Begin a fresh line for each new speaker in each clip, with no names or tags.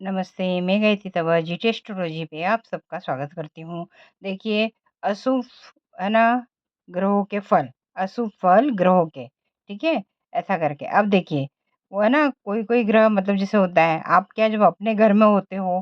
नमस्ते, मैं गायत्री तवा GT astrology पे आप सबका स्वागत करती हूँ। देखिए, अशुभ है ना ग्रहों के फल, अशुभ फल ग्रहों के, ठीक है? ऐसा करके। अब देखिए, वो है ना कोई-कोई ग्रह मतलब जैसे होता है, आप क्या जब अपने घर में होते हो,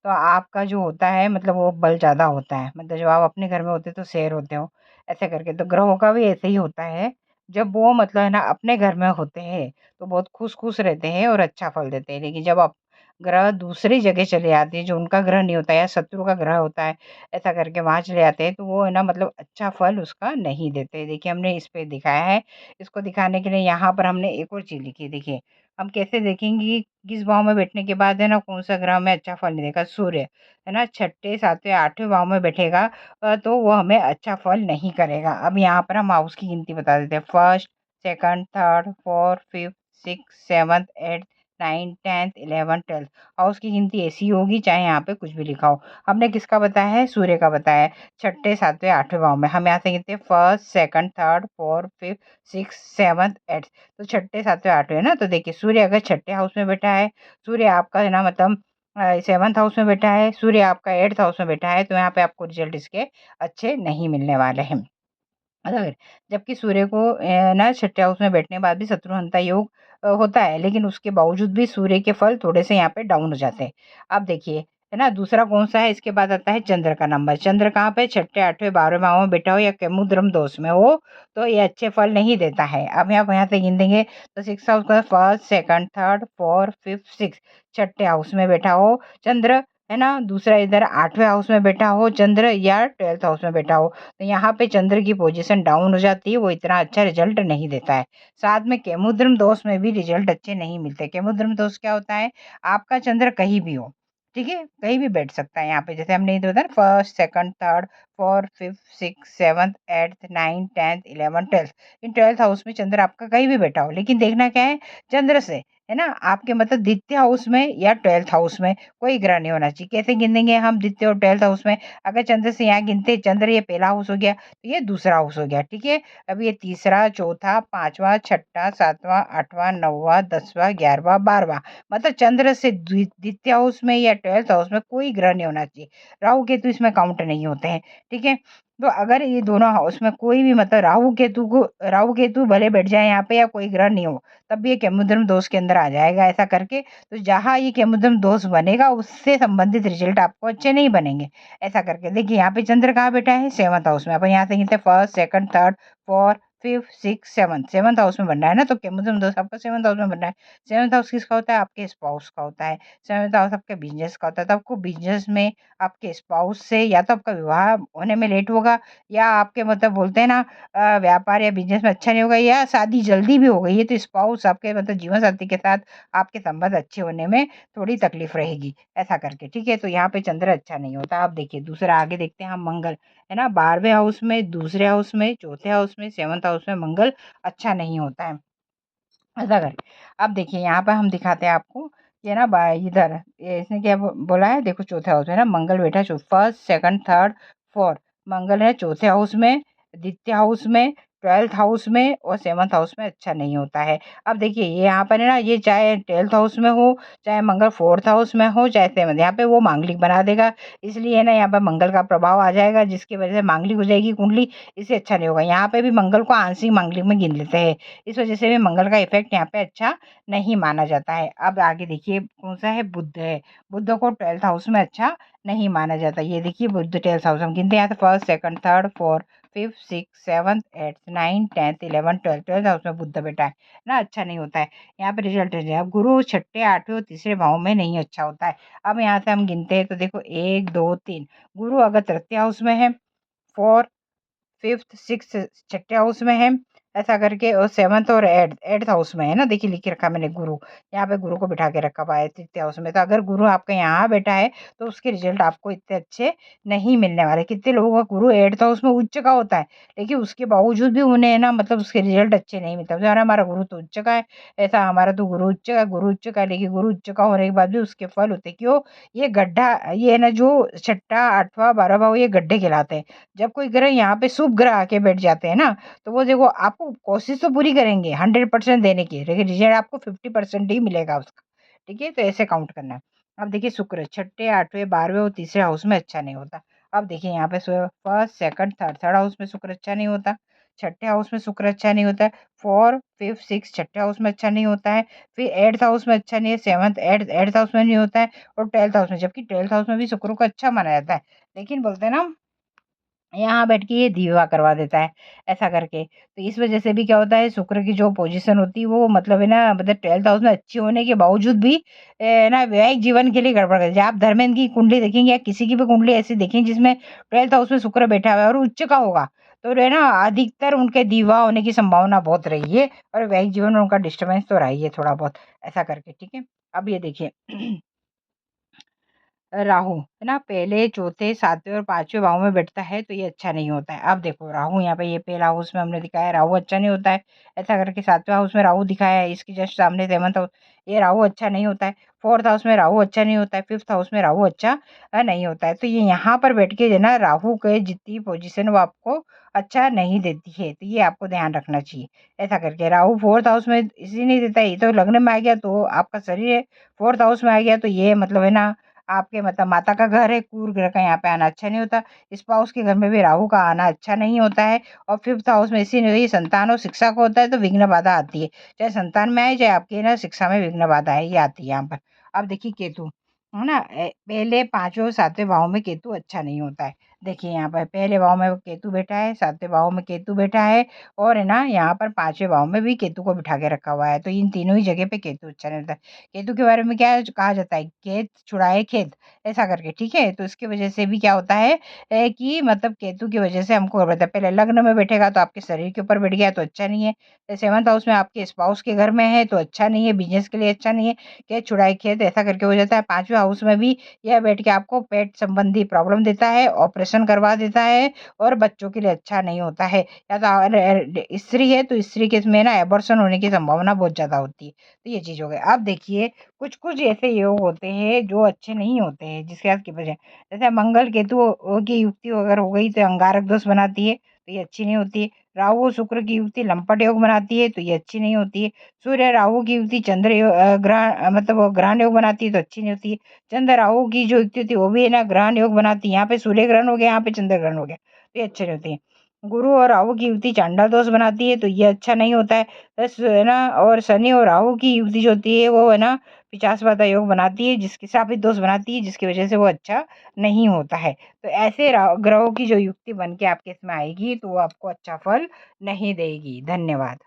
तो आपका जो होता है मतलब वो बल ज़्यादा होता है। मतलब जब आप अपने घर में होते हो तो शेर होते हो, ऐसे करके। तो ग्रहों का भी ऐसे ही होता है, जब वो मतलब है ना अपने घर में होते हैं, तो बहुत खुश-खुश रहते हैं और अच्छा फल देते हैं। लेकिन जब आप ग्रह दूसरी जगह चले जाते हैं, जो उनका ग्रह नहीं होता है या शत्रु का ग्रह होता है, ऐसा करके वहाँ चले जाते हैं, तो वो है ना मतलब अच्छा फल उसका नहीं देते। देखिए, हमने इस पे दिखाया है। इसको दिखाने के लिए यहाँ पर हमने एक और चीज़ लिखी है, देखिए। हम कैसे देखेंगे कि किस भाव में बैठने के बाद है ना कौन-सा ग्रह हमें अच्छा फल नहीं देगा। सूर्य, है ना, छठे, 7वें, 8वें भाव में बैठेगा तो वो हमें अच्छा फल नहीं करेगा। अब यहाँ पर हम हाउस की गिनती बता देते हैं। First, second, third, fourth, fifth, sixth, seventh, eighth, 9, 10th, 11th, 12th। House की गिनती ऐसी होगी चाहे यहाँ पे कुछ भी लिखा हो। हमने किसका बताया है? सूर्य का बताया है। छठे, 7वें, 8वें भाव में हम यहाँ से गिनते हैं first, second, third, fourth, fifth, six, seventh, eighth. तो छठे, 7वें, 8वें ना, तो देखिए सूर्य अगर छठे हाउस में बैठा है, सूर्य आपका है ना मतलब सेवंथ हाउस में बैठा है, सूर्य आपका एट्थ हाउस में बैठा है, तो यहाँ पे आपको रिजल्ट इसके अच्छे नहीं मिलने वाले हैं। अगर जबकि सूर्य को ना छठे हाउस में बैठने के बाद भी शत्रुहंता योग होता है, लेकिन उसके बावजूद भी सूर्य के फल थोड़े से यहाँ पे डाउन हो जाते हैं। अब देखिए, है ना, दूसरा कौन सा है? इसके बाद आता है चंद्र का नंबर। चंद्र कहाँ पे? छठे, 8वें, 12वें भाव में बैठा हो या केमुद्रम दोष में हो, तो ये अच्छे फल नहीं देता है। अब यहाँ से गिन देंगे तो सिक्स हाउस का first, second, third, fourth, fifth, six, छठे हाउस में बैठा हो चंद्र, है ना, दूसरा इधर 8वें हाउस में बैठा हो चंद्र या 12th हाउस में बैठा हो, तो यहाँ पे चंद्र की पोजीशन डाउन हो जाती है, वो इतना अच्छा रिजल्ट नहीं देता है। साथ में केमुद्रम दोष में भी रिजल्ट अच्छे नहीं मिलते। केमुद्रम दोष क्या होता है? आपका चंद्र कहीं भी हो, ठीक है, कहीं भी बैठ सकता है। यहाँ पे जैसे हमने इधर बताया first, second, third, fourth, fifth, six, seventh, eighth, 9, 10th, 11, 12th। इन 12th हाउस में चंद्र आपका कहीं भी बैठा हो, लेकिन देखना क्या है? चंद्र से, है ना, आपके मतलब द्वितीय हाउस में या 12th हाउस में कोई ग्रह नहीं होना चाहिए। कैसे गिनेंगे हम द्वितीय और 12th हाउस में? अगर चंद्र से यहाँ गिनते, चंद्र ये पहला हाउस हो गया, तो ये दूसरा हाउस हो गया, ठीक है। अब ये तीसरा, चौथा, पांचवा, छठा, सातवां, आठवां, नौवां, 10वां, 11वां, 12वां, मतलब चंद्र से द्वितीय हाउस में या 12th हाउस में कोई ग्रह नहीं होना चाहिए। राहु केतु इसमें काउंट नहीं होते हैं, ठीक है। तो अगर ये दोनों हाउस में कोई भी मतलब राहु केतु भले बैठ जाए यहाँ पे या कोई ग्रह नहीं हो, तब भी ये केमुद्रम दोष के अंदर आ जाएगा, ऐसा करके। तो जहाँ ये केमुद्रम दोष बनेगा उससे संबंधित रिजल्ट आपको अच्छे नहीं बनेंगे, ऐसा करके। देखिए, यहाँ पे चंद्र कहाँ बैठा है? सेवंथ हाउस में। अपन यहाँ से गिनते हैं first, second, third, fourth, fifth, six, seventh. Seventh house में बनना है ना, तो केमुद्रम दोष आपका सेवंथ हाउस में बनना है। सेवंथ हाउस किसका होता है? आपके स्पाउस का होता है। सेवंथ हाउस आपके बिजनेस का होता है। तो आपको बिजनेस में आपके स्पाउस से या तो आपका विवाह होने में लेट होगा, या आपके मतलब बोलते हैं ना व्यापार या बिजनेस में अच्छा नहीं होगा, या शादी जल्दी भी हो गई है तो स्पाउस आपके मतलब जीवन साथी के साथ आपके संबंध अच्छे होने में थोड़ी तकलीफ रहेगी, ऐसा करके, ठीक है। तो यहाँ पे चंद्र अच्छा नहीं होता। आप देखिए दूसरा आगे देखते हैं हम मंगल, है ना, 12वें हाउस में, दूसरे हाउस में, चौथे हाउस में, सेवंथ हाउस में मंगल अच्छा नहीं होता है, ऐसा कर। अब देखिए यहाँ पर हम दिखाते हैं आपको, ये ना इधर इसने क्या बोला है, देखो चौथे हाउस में ना मंगल बैठा है, फर्स्ट, सेकंड, थर्ड, फोर्थ, मंगल है चौथे हाउस में, द्वितीय हाउस में, 12th हाउस में और सेवंथ हाउस में अच्छा नहीं होता है। अब देखिए ये यहाँ पर है ना, ये चाहे 12th हाउस में हो, चाहे मंगल 4th हाउस में हो, चाहे सेवंथ, यहाँ पे वो मांगलिक बना देगा। इसलिए ना यहाँ पर मंगल का प्रभाव आ जाएगा, जिसकी वजह से मांगलिक हो जाएगी कुंडली, इससे अच्छा नहीं होगा। यहाँ पे भी मंगल को आंशिक मांगलिक में गिन लेते हैं, इस वजह से भी मंगल का इफेक्ट यहाँ पे अच्छा नहीं माना जाता है। अब आगे देखिए कौन सा है? बुध है। बुध को 12th हाउस में अच्छा नहीं माना जाता। ये देखिए बुध 12th हाउस हम गिनते हैं, यहाँ से first, second, third, fourth, fifth, six, seventh, eighth, 9, 10th, 11, 12th, 12th house में बुध बैठा है ना, अच्छा नहीं होता है। यहाँ पे रिजल्ट है। अब गुरु छठे, आठवें और तीसरे भाव में नहीं अच्छा होता है। अब यहाँ से हम गिनते हैं तो देखो 1, 2, 3, गुरु अगर तृतीय हाउस में है, फोर्थ, फिफ्थ, सिक्स छठे हाउस में है, ऐसा करके, और सेवंथ और एट्थ एट्थ हाउस में है ना, देखिए लिख के रखा मैंने गुरु, यहाँ पे गुरु को बिठा के रखा हुआ है तृतीय हाउस में। तो अगर गुरु आपका यहाँ बैठा है तो उसके रिजल्ट आपको इतने अच्छे नहीं मिलने वाले। कितने लोगों का गुरु एट्थ हाउस में उच्च का होता है, लेकिन उसके बावजूद भी उन्हें ना मतलब उसके रिजल्ट अच्छे नहीं मिलते। तो यार हमारा गुरु तो उच्च का है, ऐसा हमारा तो गुरु उच्च का, गुरु उच्च का है, लेकिन गुरु उच्च का होने के बाद भी उसके फल होते क्यों? ये गड्ढा, ये है ना जो छठा, आठवां, 12वां भाव, ये गड्ढे कहलाते हैं। जब कोई ग्रह यहाँ पे शुभ ग्रह आके बैठ जाते हैं ना, तो वो देखो आपको कोशिश तो पूरी करेंगे 100% देने की, लेकिन रिजल्ट आपको 50% ही मिलेगा उसका, ठीक है। तो ऐसे काउंट करना है। अब देखिए शुक्र छठे, 8वें, 12वें और तीसरे हाउस में अच्छा नहीं होता। अब देखिए यहाँ पे first, second, third, third house में शुक्र अच्छा नहीं होता। छठे हाउस में शुक्र अच्छा नहीं होता है। 4, 5, 6 छठे हाउस में अच्छा नहीं होता है। फिर 8th हाउस में अच्छा नहीं है, 7th, 8th हाउस में नहीं होता है और 12th हाउस में, जबकि 12th हाउस में भी शुक्र को अच्छा माना जाता है। लेकिन बोलते हैं ना, यहाँ बैठ के ये दिवा करवा देता है, ऐसा करके। तो इस वज़ह से भी क्या होता है, शुक्र की जो पोज़ीशन होती है वो मतलब है ना, मतलब 12th हाउस में अच्छी होने के बावजूद भी ना वैवाहिक जीवन के लिए गड़बड़ कर देती है। आप धर्मेंद्र की कुंडली देखेंगे या किसी की भी कुंडली ऐसी देखें जिसमें 12th हाउस में शुक्र बैठा हुआ है और उच्च का होगा, तो जो है ना अधिकतर उनके दिवा होने की संभावना बहुत रही है और वैवाहिक जीवन में उनका डिस्टर्बेंस तो रहा ही है थोड़ा बहुत, ऐसा करके, ठीक है। अब ये देखिए राहु, है ना? पहले, चौथे, 7वें और 5वें भाव में बैठता है तो ये अच्छा नहीं होता है। अब देखो राहु यहाँ पे, ये पहला हाउस में हमने दिखाया है, राहु अच्छा नहीं होता है। ऐसा करके 7वें हाउस में राहु दिखाया है, इसके जस्ट सामने 7th हाउस, ये राहु अच्छा नहीं होता है। 4th हाउस में राहु अच्छा नहीं होता है, 5th हाउस में राहु अच्छा नहीं होता है। तो ये यहाँ पर बैठ के जो है ना, राहु के जितनी पोजीशन वो आपको अच्छा नहीं देती है, तो ये आपको ध्यान रखना चाहिए। ऐसा करके राहु 4th हाउस में इसलिए नहीं देता है, ये तो लग्न में आ गया तो आपका शरीर है, 4th हाउस में आ गया तो ये मतलब है ना आपके मतलब माता का घर है, क्रूर ग्रह का यहाँ पे आना अच्छा नहीं होता। स्पाउस के घर में भी राहु का आना अच्छा नहीं होता है और 5th हाउस में इसीलिए संतान और शिक्षा को होता है तो विघ्न बाधा आती है। चाहे संतान में आए, चाहे आपके ना शिक्षा में विघ्न बाधा है, ये आती है यहाँ पर। अब देखिए केतु, है ना? पहले 5वें और 7वें भाव में केतु अच्छा नहीं होता है। देखिए यहाँ पर पहले भाव में केतु बैठा है, 7वें भाव में केतु बैठा है और है ना यहाँ पर 5वें भाव में भी केतु को बिठा के रखा हुआ है। तो इन तीनों ही जगह पे केतु अच्छा नहीं होता है। केतु के बारे में क्या कहा जाता है, खेत छुड़ाए खेत, ऐसा करके, ठीक है। तो इसकी वजह से भी क्या होता है कि मतलब केतु की वजह से हमको पता है, पहले लग्न में बैठेगा तो आपके शरीर के ऊपर बैठ गया तो अच्छा नहीं है। 7th हाउस में आपके स्पाउस के घर में है तो अच्छा नहीं है, बिजनेस के लिए अच्छा नहीं है। खेत छुड़ाए खेत, ऐसा करके हो जाता है। 5वें हाउस में भी यह बैठ के आपको पेट संबंधी प्रॉब्लम देता है, ऑपरेशन करवा देता है और बच्चों के लिए अच्छा नहीं होता है। या तो स्त्री है तो स्त्री के इसमें ना एबॉर्शन होने की संभावना बहुत ज्यादा होती है। तो ये चीज हो गई। अब देखिए कुछ कुछ ऐसे योग होते हैं जो अच्छे नहीं होते हैं, जिसके साथ की वजह, जैसे मंगल केतु की युक्ति अगर हो गई तो अंगारक दोष बनाती है, तो ये अच्छी नहीं होती है। राहु और शुक्र की युक्ति लंपट योग बनाती है, तो ये अच्छी नहीं होती है। सूर्य राहु की युक्ति चंद्र ग्रहण मतलब वो ग्रहण योग बनाती है, तो अच्छी नहीं होती है। चंद्र राहु की जो युक्ति थी वो भी है ना ग्रहण योग बनाती है। यहाँ पे सूर्य ग्रहण हो गया, यहाँ पे चंद्र ग्रहण हो गया, तो ये अच्छे नहीं होती है। गुरु और राहु की युक्ति चांडाल दोष बनाती है, तो ये अच्छा नहीं होता है। बस है ना, और शनि और राहु की युक्ति जो होती है वो है ना 50 योग बनाती है, जिसके शापित दोष बनाती है, जिसकी वजह से वो अच्छा नहीं होता है। तो ऐसे ग्रहों की जो युक्ति बन के आपके इसमें आएगी तो वो आपको अच्छा फल नहीं देगी। धन्यवाद।